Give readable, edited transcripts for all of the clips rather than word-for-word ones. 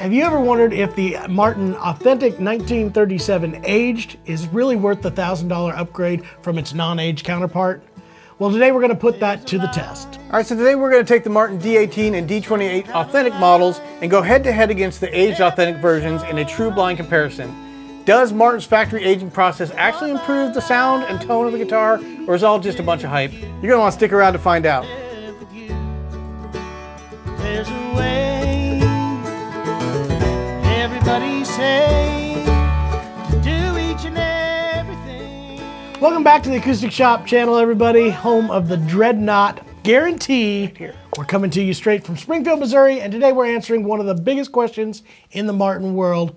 Have you ever wondered if the Martin Authentic 1937 aged is really worth the $1,000 upgrade from its non-aged counterpart? Well, today we're going to put that to the test. All right, so today we're going to take the Martin D-18 and D-28 authentic models and go head-to-head against the aged authentic versions in a true blind comparison. Does Martin's factory aging process actually improve the sound and tone of the guitar, or is it all just a bunch of hype? You're going to want to stick around to find out. There's a way, everybody say, to do each and everything. Welcome back to the Acoustic Shop channel, everybody. Home of the Dreadnought Guarantee. We're coming to you straight from Springfield, Missouri, and today we're answering one of the biggest questions in the Martin world.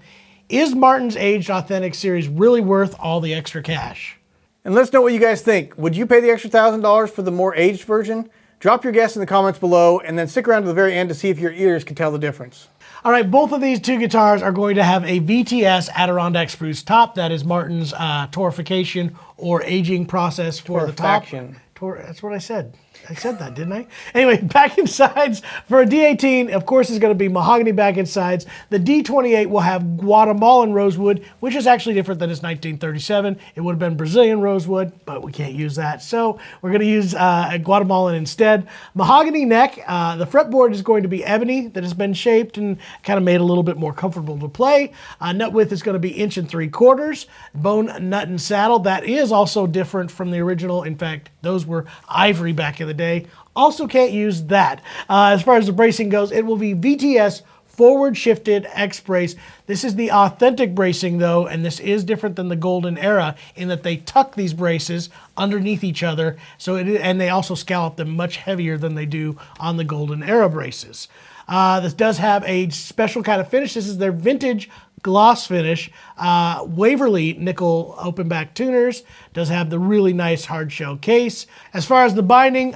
Is Martin's aged authentic series really worth all the extra cash? And let's know what you guys think. Would you pay the extra $1,000 for the more aged version? Drop your guess in the comments below, and then stick around to the very end to see if your ears can tell the difference. All right, both of these two guitars are going to have a VTS Adirondack spruce top. That is Martin's torrefication or aging process for the top. That's what I said. I said that, didn't I? Anyway, backing sides for a D-18, of course, is going to be mahogany backing sides. The D-28 will have Guatemalan rosewood, which is actually different than its 1937. It would have been Brazilian rosewood, but we can't use that. So we're going to use Guatemalan instead. Mahogany neck. The fretboard is going to be ebony that has been shaped and kind of made a little bit more comfortable to play. Nut width is going to be 1 3/4. Bone nut and saddle. That is also different from the original. In fact, those were ivory back in the day. Also can't use that. As far as the bracing goes, it will be VTS forward shifted X brace. This is the authentic bracing though, and this is different than the golden era in that they tuck these braces underneath each other. And they also scallop them much heavier than they do on the golden era braces. This does have a special kind of finish. This is their vintage gloss finish. Waverly nickel open back tuners. Does have the really nice hard shell case. As far as the binding,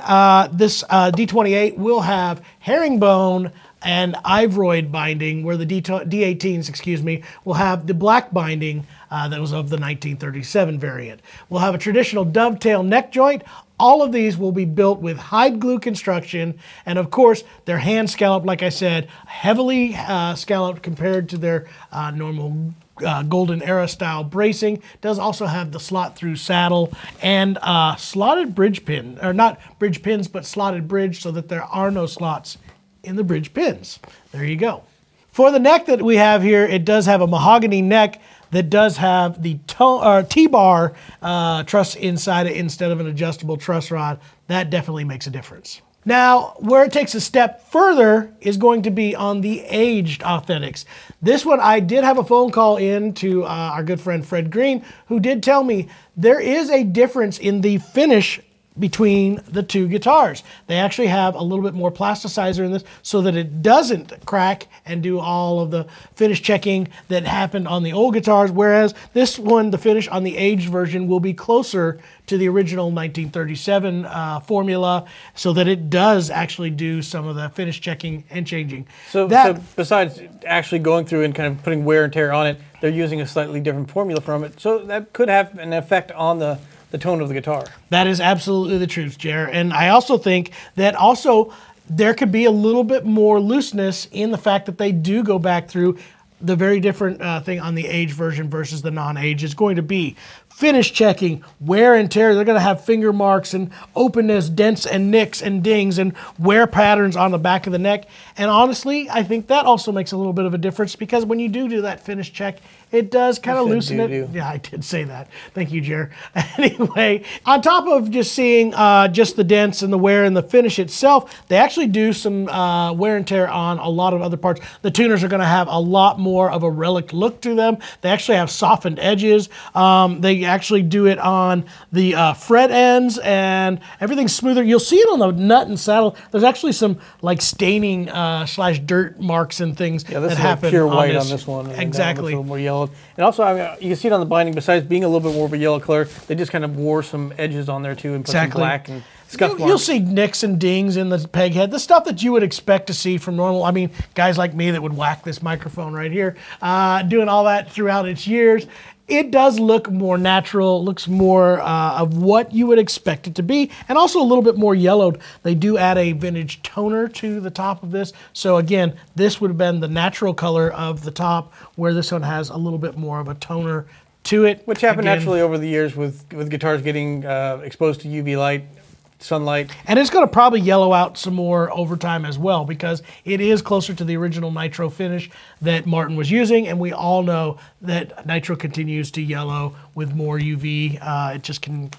this D-28 will have herringbone and ivoroid binding, where the D-18s, will have the black binding that was of the 1937 variant. We'll have a traditional dovetail neck joint. All of these will be built with hide glue construction, and of course, they're hand scalloped, like I said, heavily scalloped compared to their normal golden era style bracing. Does also have the slot through saddle and slotted bridge pin, or not bridge pins, but slotted bridge, so that there are no slots in the bridge pins. There you go. For the neck that we have here, it does have a mahogany neck that does have the T-bar truss inside it instead of an adjustable truss rod. That definitely makes a difference. Now, where it takes a step further is going to be on the aged authentics. This one, I did have a phone call in to our good friend Fred Green, who did tell me there is a difference in the finish between the two guitars. They actually have a little bit more plasticizer in this so that it doesn't crack and do all of the finish checking that happened on the old guitars, whereas this one, the finish on the aged version, will be closer to the original 1937 formula, so that it does actually do some of the finish checking and changing. So besides actually going through and kind of putting wear and tear on it, they're using a slightly different formula from it, so that could have an effect on the tone of the guitar. That is absolutely the truth, Jer. And I also think that also there could be a little bit more looseness in the fact that they do go back through the very different thing on the age version versus the non-age is going to be finish checking, wear and tear. They're going to have finger marks and openness, dents and nicks and dings and wear patterns on the back of the neck. And honestly, I think that also makes a little bit of a difference, because when you do that finish check, it does kind of loosen it. Yeah, I did say that. Thank you, Jer. Anyway, on top of just seeing just the dents and the wear and the finish itself, they actually do some wear and tear on a lot of other parts. The tuners are going to have a lot more of a relic look to them. They actually have softened edges. They actually do it on the fret ends, and everything's smoother. You'll see it on the nut and saddle. There's actually some like staining slash dirt marks and things that happen. Yeah, this is pure white on this one. Exactly. A little more yellow. And also, I mean, you can see it on the binding, besides being a little bit more of a yellow color, they just kind of wore some edges on there too and put some black and scuff marks. You'll see nicks and dings in the peg head, the stuff that you would expect to see from normal. I mean, guys like me that would whack this microphone right here, doing all that throughout its years. it does look more natural, looks more of what you would expect it to be, and also a little bit more yellowed. They do add a vintage toner to the top of this. So again, this would have been the natural color of the top, where this one has a little bit more of a toner to it. Which happened naturally over the years with guitars getting exposed to UV light, sunlight. And it's going to probably yellow out some more over time as well, because it is closer to the original nitro finish that Martin was using, and we all know that nitro continues to yellow with more UV. It just can,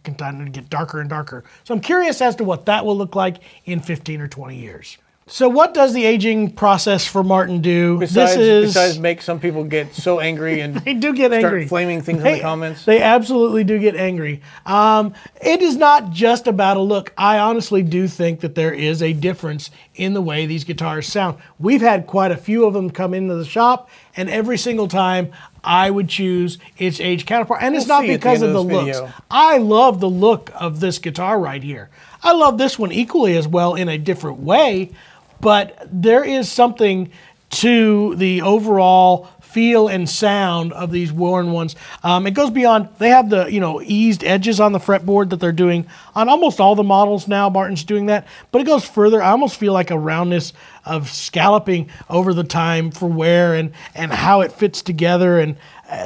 continue to get darker and darker. So I'm curious as to what that will look like in 15 or 20 years. So what does the aging process for Martin do? Besides make some people get so angry and they do get angry. Start flaming things in the comments. They absolutely do get angry. It is not just about a look. I honestly do think that there is a difference in the way these guitars sound. We've had quite a few of them come into the shop, and every single time I would choose its age counterpart. And it's not because of the looks. I love the look of this guitar right here. I love this one equally as well in a different way, but there is something to the overall feel and sound of these worn ones. It goes beyond, they have the eased edges on the fretboard that they're doing on almost all the models now. Martin's doing that, but it goes further. I almost feel like a roundness of scalloping over the time for wear and how it fits together. And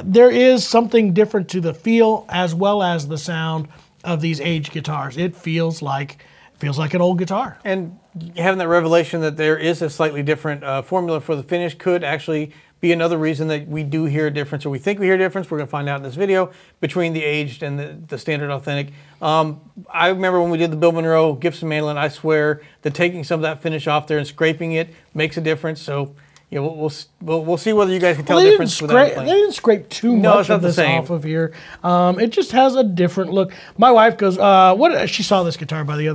there is something different to the feel as well as the sound of these aged guitars. It feels like an old guitar. And having that revelation that there is a slightly different formula for the finish could actually be another reason that we do hear a difference, or we think we hear a difference. We're going to find out in this video between the aged and the standard authentic. I remember when we did the Bill Monroe Gibson mandolin, I swear that taking some of that finish off there and scraping it makes a difference. So we'll see whether you guys can tell the difference without playing. They didn't scrape too much of this off of here. It just has a different look. My wife goes, "What?" She saw this guitar the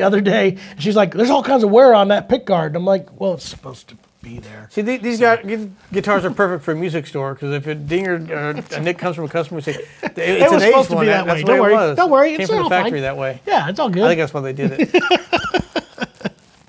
other day. She's like, "There's all kinds of wear on that pick guard." And I'm like, "Well, it's supposed to be there." See, these guitars are perfect for a music store, because if a ding or a nick comes from a customer and say it's an aged one, that's the way it was. Don't worry, it's came from the factory that way. Yeah, it's all good. I think that's why they did it.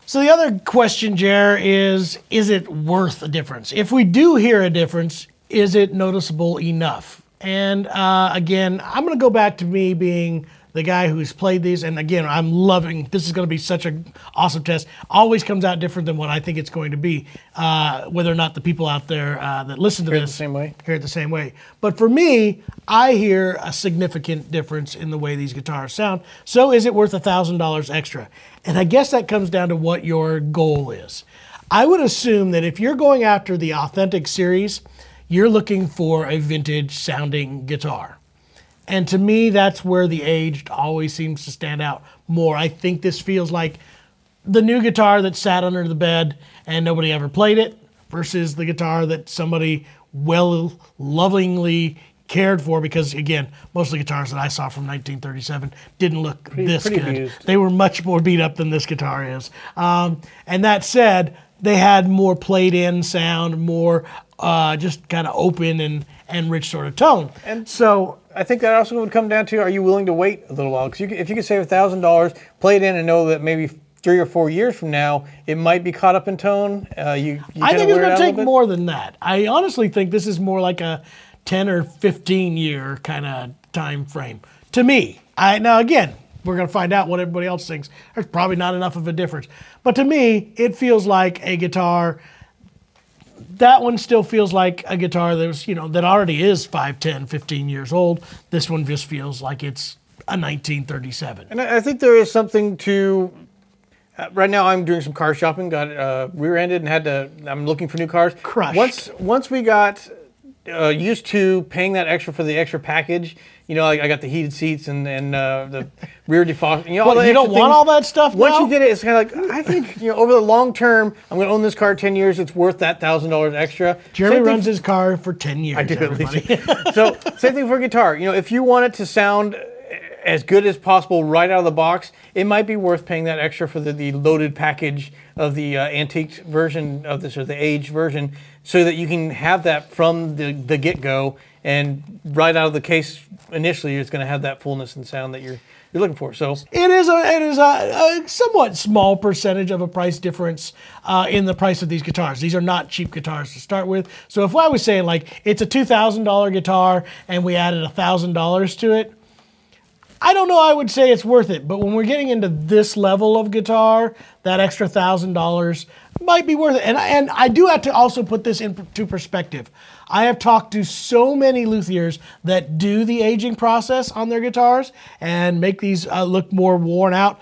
So the other question, Jer, is it worth a difference? If we do hear a difference, is it noticeable enough? And again, I'm going to go back to me being the guy who's played these. And again, I'm loving, this is going to be such an awesome test. Always comes out different than what I think it's going to be, whether or not the people out there that listen to this hear it the same way. But for me, I hear a significant difference in the way these guitars sound. So is it worth $1,000 extra? And I guess that comes down to what your goal is. I would assume that if you're going after the authentic series, you're looking for a vintage sounding guitar. And to me, that's where the aged always seems to stand out more. I think this feels like the new guitar that sat under the bed and nobody ever played it, versus the guitar that somebody lovingly cared for, because again, most of the guitars that I saw from 1937 didn't look this good. Abused. They were much more beat up than this guitar is. And that said, they had more played in sound, more just kind of open and rich sort of tone. And so I think that also would come down to, are you willing to wait a little while? Because if you could save $1,000, play it in, and know that maybe 3 or 4 years from now, it might be caught up in tone. I think it's going to take more than that. I honestly think this is more like a 10 or 15 year kind of time frame to me. Now again, we're going to find out what everybody else thinks. There's probably not enough of a difference. But to me, it feels like a guitar. That one still feels like a guitar that was, that already is 5, 10, 15 years old. This one just feels like it's a 1937. And I think there is something to, right now I'm doing some car shopping, got rear-ended and I'm looking for new cars. Crushed. Once we got used to paying that extra for the extra package, I got the heated seats and the rear defrost. You don't want all that stuff now? Once you get it, it's kind of like, I think, over the long term, I'm going to own this car 10 years. It's worth that $1,000 extra. Jeremy runs his car for 10 years. I do, everybody. So same thing for guitar. If you want it to sound as good as possible right out of the box, it might be worth paying that extra for the loaded package of the antique version of this, or the aged version, so that you can have that from the get-go, and right out of the case initially, it's going to have that fullness and sound that you're you're looking for. So it is a somewhat small percentage of a price difference in the price of these guitars. These are not cheap guitars to start with. So if I was saying like it's a $2,000 guitar and we added $1,000 to it, I don't know, I would say it's worth it. But when we're getting into this level of guitar, that extra $1,000 might be worth it. And I do have to also put this into perspective. I have talked to so many luthiers that do the aging process on their guitars and make these look more worn out.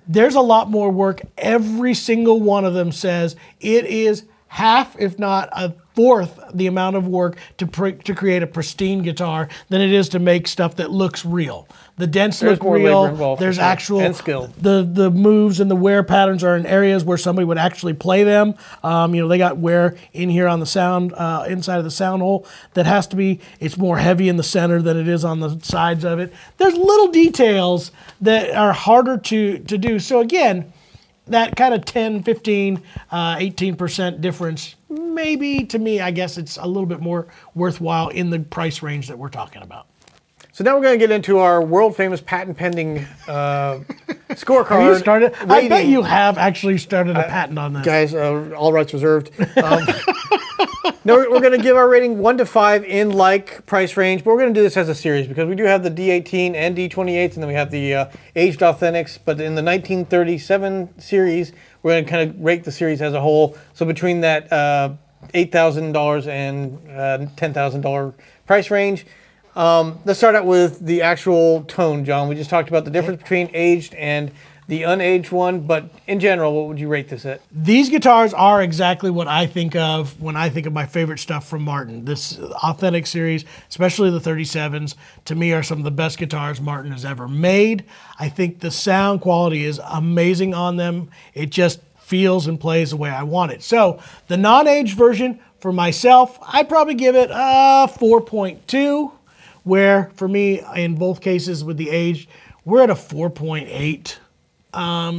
There's a lot more work. Every single one of them says it is half, if not a fourth, the amount of work to create a pristine guitar than it is to make stuff that looks real. The dents look more real. labor involved, There's for sure. actual And skill. The moves and the wear patterns are in areas where somebody would actually play them. They got wear in here on the sound inside of the sound hole that has to be. It's more heavy in the center than it is on the sides of it. There's little details that are harder to do. So again, that kind of 10, 15, 18% difference, maybe to me, I guess it's a little bit more worthwhile in the price range that we're talking about. So now we're going to get into our world famous patent pending scorecard. Have you started? I bet rating. you have actually started a patent on this. Guys, all rights reserved. No, we're going to give our rating 1 to 5 in like price range, but we're going to do this as a series because we do have the D-18 and D-28s, and then we have the aged authentics. But in the 1937 series, we're going to kind of rate the series as a whole. So between that $8,000 and $10,000 price range. Let's start out with the actual tone, John. We just talked about the difference between aged and the unaged one, but in general, what would you rate this at? These guitars are exactly what I think of when I think of my favorite stuff from Martin. This authentic series, especially the 37s, to me are some of the best guitars Martin has ever made. I think the sound quality is amazing on them. It just feels and plays the way I want it. So the non-aged version, for myself, I'd probably give it a 4.2. Where, for me, in both cases with the aged, we're at a 4.8.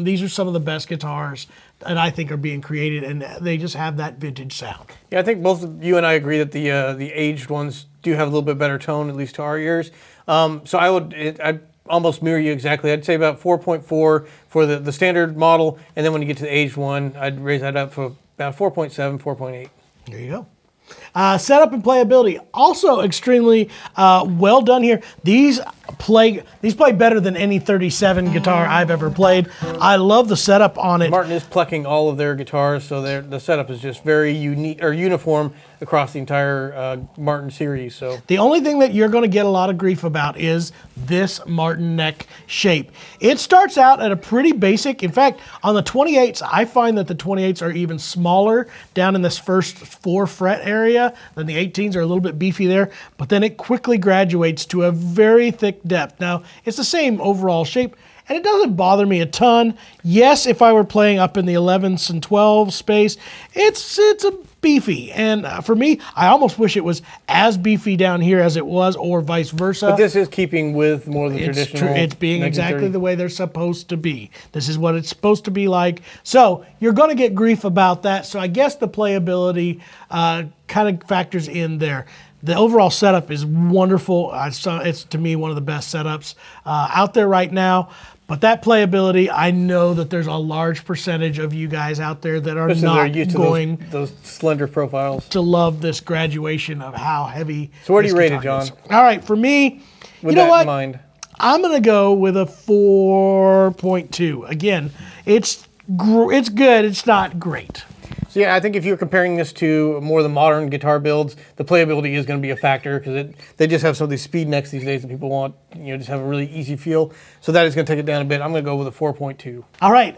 These are some of the best guitars that I think are being created, and they just have that vintage sound. Yeah, I think both of you and I agree that the aged ones do have a little bit better tone, at least to our ears. So I'd almost mirror you exactly. I'd say about 4.4 for the standard model, and then when you get to the aged one, I'd raise that up for about 4.7, 4.8. There you go. Setup and playability, also extremely well done here. These play better than any 37 guitar I've ever played. I love the setup on it. Martin is plucking all of their guitars, so the setup is just very unique or uniform across the entire Martin series. So the only thing that you're going to get a lot of grief about is this Martin neck shape. It starts out at a pretty basic. In fact, on the 28s, I find that the 28s are even smaller down in this first 4 fret area. Then the 18s are a little bit beefy there, but then it quickly graduates to a very thick depth. Now, it's the same overall shape, and it doesn't bother me a ton. Yes, if I were playing up in the 11s and 12s space, it's a beefy. And for me, I almost wish it was as beefy down here as it was, or vice versa. but this is keeping with more of the It's traditional. true. It's being 1930. exactly the way they're supposed to be. This is what it's supposed to be like. So you're going to get grief about that. So I guess the playability kind of factors in there. The overall setup is wonderful. It's, to me, one of the best setups out there right now. But that playability, I know that there's a large percentage of you guys out there that are Especially they're not used to going those slender profiles. to love this graduation of how heavy. So where do this you rate it, guitar is. John? All right, for me, With you know that what? in mind. I'm going to go with a 4.2. Again, it's good. It's not great. So yeah, I think if you're comparing this to more of the modern guitar builds, the playability is going to be a factor because they just have some of these speed necks these days that people want, just have a really easy feel. So that is going to take it down a bit. I'm going to go with a 4.2. All right.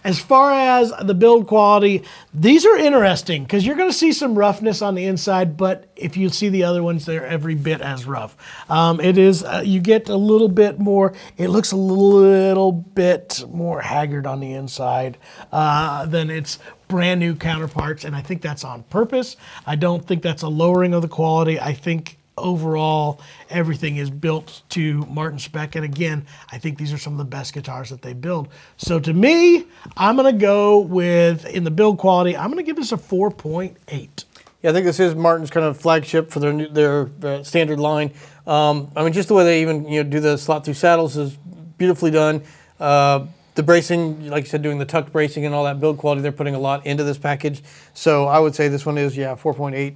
As far as the build quality, these are interesting because you're going to see some roughness on the inside, but if you see the other ones, they're every bit as rough. It is, you get a little bit more, it looks a little bit more haggard on the inside than its brand new counterparts, and I think that's on purpose. I don't think that's a lowering of the quality. I think overall everything is built to Martin spec, and again, I think these are some of the best guitars that they build. So to me, I'm going to go with, in the build quality, I'm going to give this a 4.8. Yeah, I think this is Martin's kind of flagship for their standard line. I mean, just the way they even do the slot through saddles is beautifully done. The bracing, like you said, doing the tucked bracing and all that build quality, they're putting a lot into this package. So I would say this one is, 4.8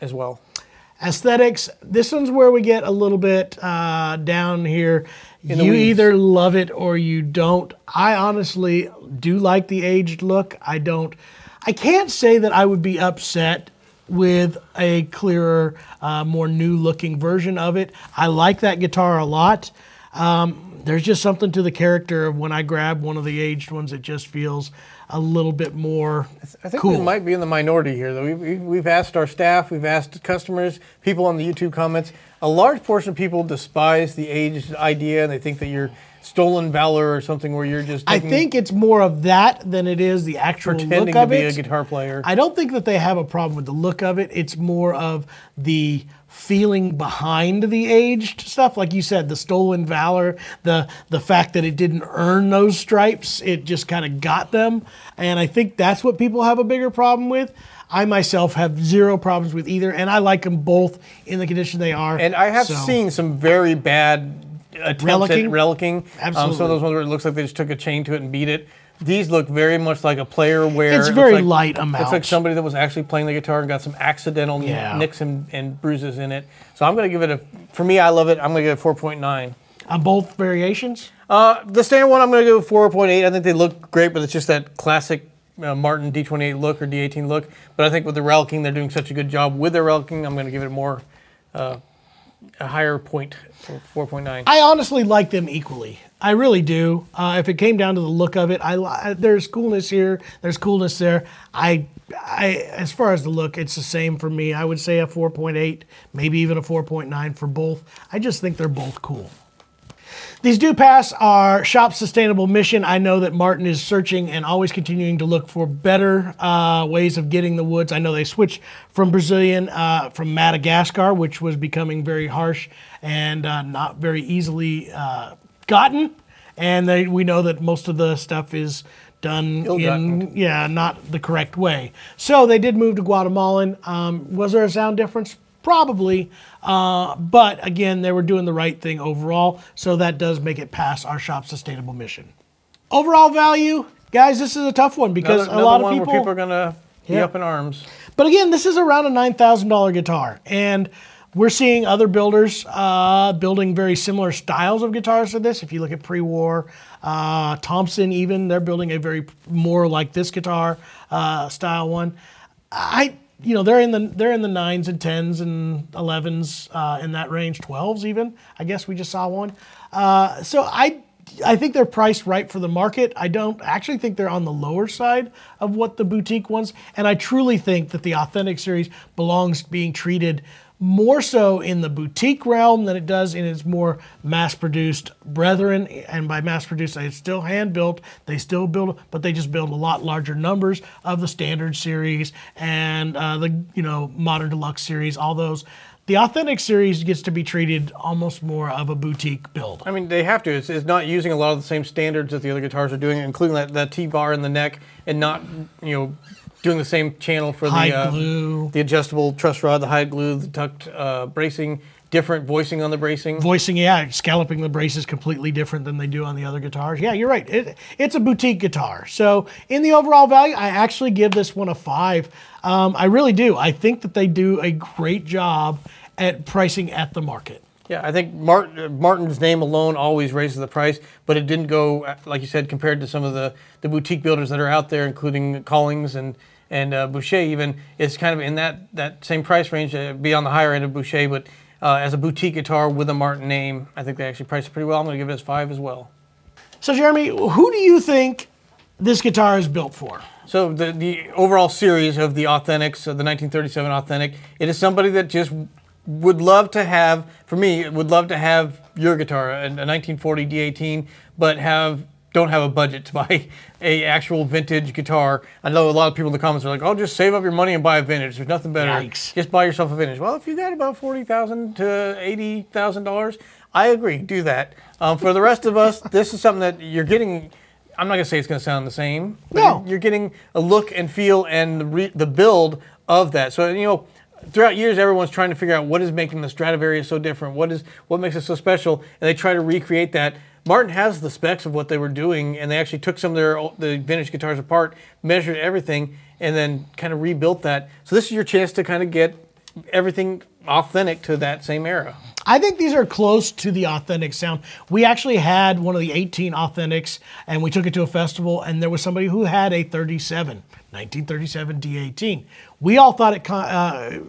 as well. Aesthetics, this one's where we get a little bit down here. In the You weeds. either love it or you don't. I honestly do like the aged look. I can't say that I would be upset with a clearer, more new looking version of it. I like that guitar a lot. There's just something to the character of when I grab one of the aged ones, it just feels a little bit more I think cool. we might be in the minority here, though. We've asked our staff, we've asked customers, people on the YouTube comments. A large portion of people despise the aged idea, and they think that you're stolen valor or something where you're just I think it's more of that than it is the actual pretending look to of be it. a guitar player. I don't think that they have a problem with the look of it. It's more of the feeling behind the aged stuff. Like you said, the stolen valor, the fact that it didn't earn those stripes, it just kind of got them. And I think that's what people have a bigger problem with. I myself have zero problems with either, and I like them both in the condition they are. And I have So, seen some very bad attempts Relicking? at relicking. Absolutely. Some of those ones where it looks like they just took a chain to it and beat it. These look very much like a player wear. It's It looks very like, light Looks amount. like somebody that was actually playing the guitar and got some accidental Yeah. nicks and bruises in it. So I'm going to give it for me, I love it. I'm going to give it 4.9. On both variations? The standard one, I'm going to go 4.8. I think they look great, but it's just that classic Martin D-28 look or D-18 look. But I think with the relicking, they're doing such a good job with their relicking. I'm going to give it more, a higher point, 4.9. I honestly like them equally. I really do. If it came down to the look of it, there's coolness here, there's coolness there. As far as the look, it's the same for me. I would say a 4.8, maybe even a 4.9 for both. I just think they're both cool. These do pass our Shoppe's sustainable mission. I know that Martin is searching and always continuing to look for better ways of getting the woods. I know they switched from Brazilian, from Madagascar, which was becoming very harsh and not very easily gotten. And we know that most of the stuff is done Ill-gotten. not the correct way. So they did move to Guatemalan. Was there a sound difference? Probably, but again, they were doing the right thing overall, so that does make it past our Shoppe's sustainable mission. Overall value, guys, this is a tough one because Another a lot of one people. where people are going to be Yeah. up in arms. But again, this is around a $9,000 guitar, and we're seeing other builders building very similar styles of guitars to this. If you look at pre-war, Thompson even, they're building a very more like this guitar style one. They're in the 9s and 10s and 11s in that range, 12s even. I guess we just saw one. So I think they're priced right for the market. I don't actually think they're on the lower side of what the boutique ones. And I truly think that the Authentic series belongs being treated more so in the boutique realm than it does in its more mass-produced brethren. And by mass-produced, it's still hand-built. They still build, but they just build a lot larger numbers of the standard series and the modern deluxe series. All those. The Authentic series gets to be treated almost more of a boutique build. I mean, they have to. It's not using a lot of the same standards that the other guitars are doing, including that T-bar in the neck, and not, doing the same channel for Hide glue. the adjustable truss rod, the hide glue, the tucked bracing, different voicing on the bracing. Voicing, scalloping the brace is completely different than they do on the other guitars. Yeah, you're right. It's a boutique guitar. So in the overall value, I actually give this one a 5. I really do. I think that they do a great job at pricing at the market. Yeah, I think Martin's name alone always raises the price, but it didn't go, like you said, compared to some of the boutique builders that are out there, including Collings and Boucher even. It's kind of in that same price range, be on the higher end of Boucher, but as a boutique guitar with a Martin name, I think they actually priced it pretty well. I'm going to give it a 5 as well. So Jeremy, who do you think this guitar is built for? So the overall series of the Authentics, the 1937 Authentic, it is somebody that just would love to have, for me, would love to have your guitar, a 1940 D-18, but don't have a budget to buy a actual vintage guitar. I know a lot of people in the comments are like, "Oh, just save up your money and buy a vintage. There's nothing better. Yikes. Just buy yourself a vintage." Well, if you got about $40,000 to $80,000, I agree, do that. For the rest of us, this is something that you're getting. I'm not gonna say it's gonna sound the same, but No. you're getting a look and feel and the build of that. So throughout years, everyone's trying to figure out what is making the Stradivarius so different. What makes it so special, and they try to recreate that. Martin has the specs of what they were doing, and they actually took some of the vintage guitars apart, measured everything, and then kind of rebuilt that. So this is your chance to kind of get everything authentic to that same era. I think these are close to the authentic sound. We actually had one of the 18 authentics, and we took it to a festival, and there was somebody who had a 1937 D-18. We all thought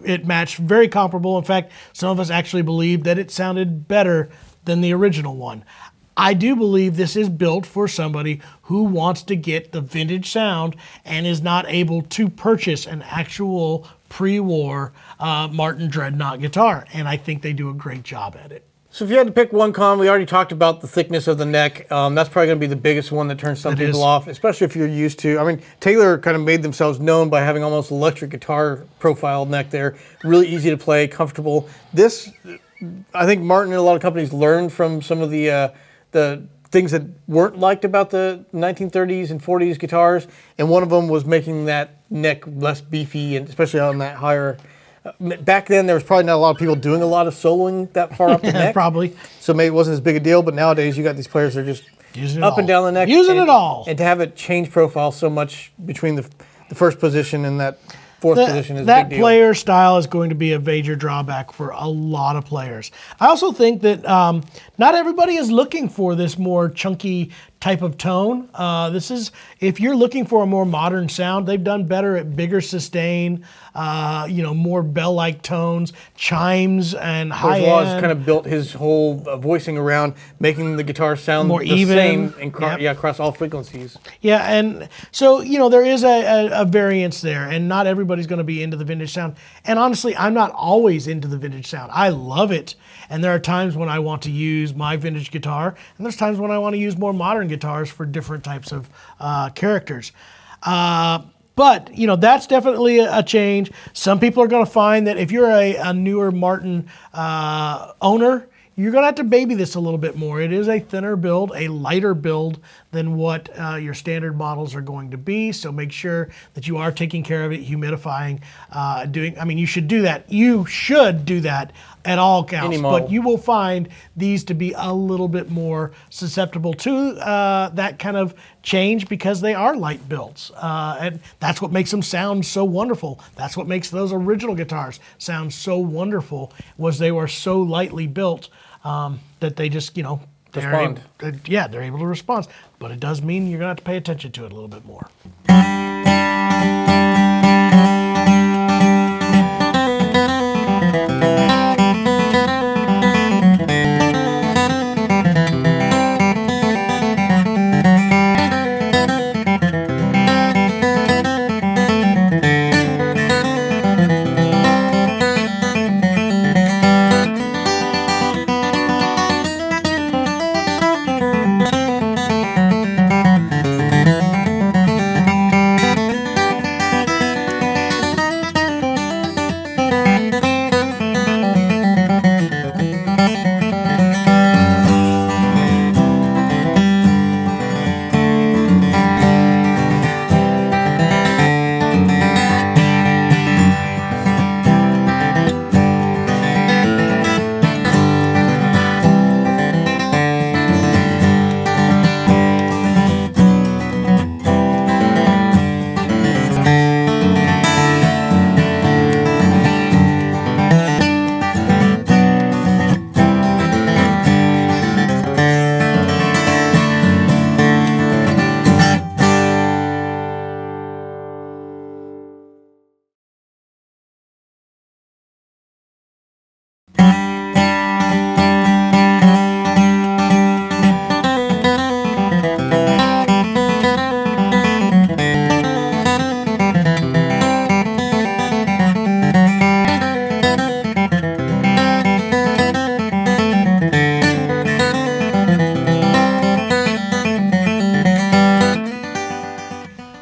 it matched very comparable. In fact, some of us actually believed that it sounded better than the original one. I do believe this is built for somebody who wants to get the vintage sound and is not able to purchase an actual pre-war Martin Dreadnought guitar, and I think they do a great job at it. So if you had to pick one con, we already talked about the thickness of the neck. That's probably going to be the biggest one that turns some people off, especially if you're used to. I mean, Taylor kind of made themselves known by having almost electric guitar profile neck there. Really easy to play, comfortable. This, I think Martin and a lot of companies learned from some of the things that weren't liked about the 1930s and 40s guitars, and one of them was making that neck less beefy, and especially on that higher. Back then, there was probably not a lot of people doing a lot of soloing that far up the neck. Probably. So maybe it wasn't as big a deal, but nowadays you got these players that are just using it up all. and down the neck. Using it all. And to have it change profile so much between the first position and that fourth position is a that big deal. player style is going to be a major drawback for a lot of players. I also think that not everybody is looking for this more chunky type of tone. This is, if you're looking for a more modern sound, they've done better at bigger sustain, more bell-like tones, chimes, and high end. Whereas Law's kind of built his whole voicing around making the guitar sound more the even. same across all frequencies. Yeah, and so, there is a variance there, and not everybody's going to be into the vintage sound. And honestly, I'm not always into the vintage sound. I love it, and there are times when I want to use my vintage guitar, and there's times when I want to use more modern guitars for different types of characters. But, that's definitely a change. Some people are going to find that if you're a newer Martin owner, you're going to have to baby this a little bit more. It is a thinner build, a lighter build than what your standard models are going to be. So make sure that you are taking care of it, humidifying, you should do that. You should do that at all counts. But you will find these to be a little bit more susceptible to that kind of change because they are light builds. And that's what makes them sound so wonderful. That's what makes those original guitars sound so wonderful, was they were so lightly built that they just, respond. They're able to respond. But it does mean you're going to have to pay attention to it a little bit more.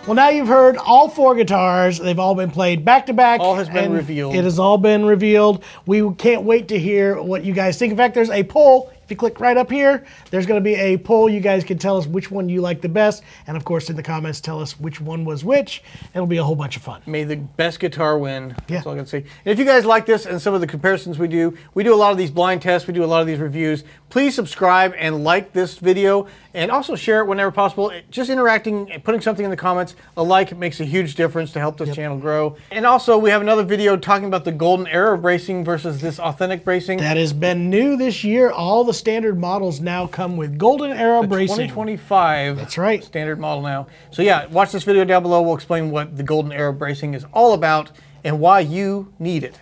Well, now you've heard all four guitars. They've all been played back to back. All has been revealed. It has all been revealed. We can't wait to hear what you guys think. In fact, there's a poll. If you click right up here, there's going to be a poll. You guys can tell us which one you like the best. And of course, in the comments, tell us which one was which. It'll be a whole bunch of fun. May the best guitar win. That's Yeah. all I can say. And if you guys like this and some of the comparisons we do a lot of these blind tests, we do a lot of these reviews. Please subscribe and like this video, and also share it whenever possible. Just interacting and putting something in the comments, a like makes a huge difference to help this channel grow. And also, we have another video talking about the golden era bracing versus this authentic bracing. That has been new this year. All the standard models now come with golden era bracing. 2025. That's right. Standard model now. So yeah, watch this video down below. We'll explain what the golden era bracing is all about and why you need it.